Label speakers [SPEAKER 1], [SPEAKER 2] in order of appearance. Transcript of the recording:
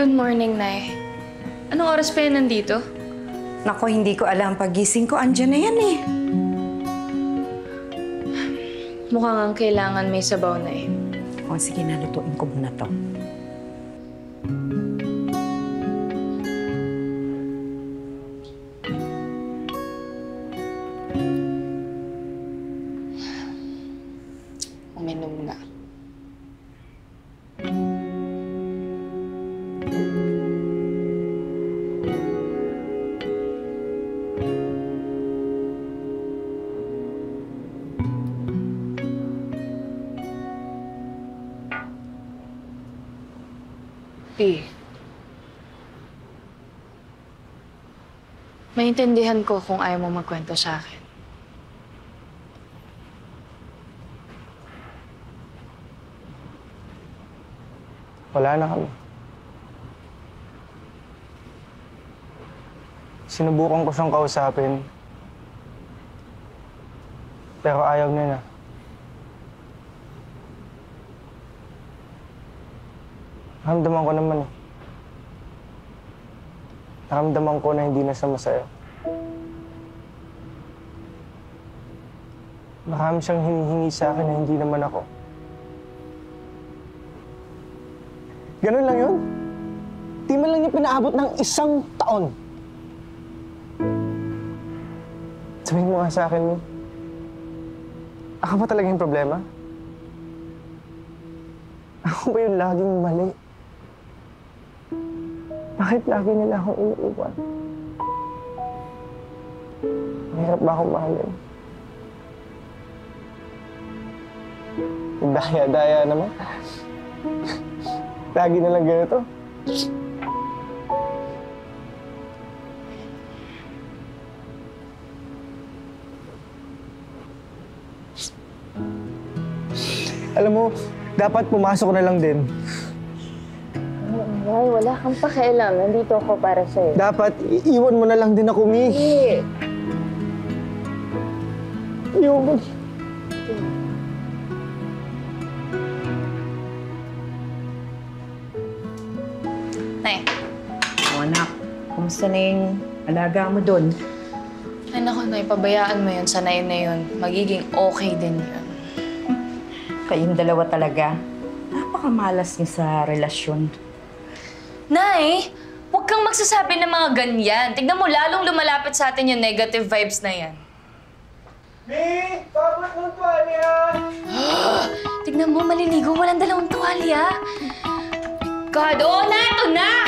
[SPEAKER 1] Good morning, Nay. Anong oras pa yan nandito?
[SPEAKER 2] Nako, hindi ko alam. Pagising ko, andyan na yan eh.
[SPEAKER 1] Mukhang ang kailangan may sabaw, Nay.
[SPEAKER 2] O sige, nalutuin ko muna to.
[SPEAKER 1] Uminom na. Maintindihan ko kung ayaw mo magkwento sa akin.
[SPEAKER 3] Wala na kami. Sinubukan ko siyang kausapin. Pero ayaw niya na. Naramdaman ko naman eh. Naramdaman ko na hindi na siya masaya. Marami siyang hinihingi sa akin na hindi naman ako. Ganun lang yun. Di man lang niya pinaabot ng 1 taon. Sabihin mo nga sa akin, ako ba talaga yung problema? Ako ba yung laging mali? Bakit lagi nila akong iniiwan? Mahirap ba akong mahalin? Daya-daya naman. Lagi na lang ganito. Alam mo, dapat pumasok na lang din.
[SPEAKER 1] Ay, wala kang pakialam. Nandito ako para sa'yo.
[SPEAKER 3] Dapat, iwan mo na lang din ako, Mi.
[SPEAKER 1] Hindi.
[SPEAKER 3] Iwan mo.
[SPEAKER 1] Nay.
[SPEAKER 2] O anak, kumusta na yung alaga mo doon?
[SPEAKER 1] Ay, naku, Nay. Pabayaan mo yun. Sanayin na yun. Magiging okay din yun.
[SPEAKER 2] Kayong dalawa talaga. Napakamalas niyo sa relasyon.
[SPEAKER 1] Nay, huwag kang magsasabi ng mga ganyan. Tignan mo, lalong lumalapit sa atin yung negative vibes na yan.
[SPEAKER 3] Mi! Tapos ng tuwalya!
[SPEAKER 1] Tignan mo, maliligo. Walang dalawang tuwalya. God, oo na! Ito na!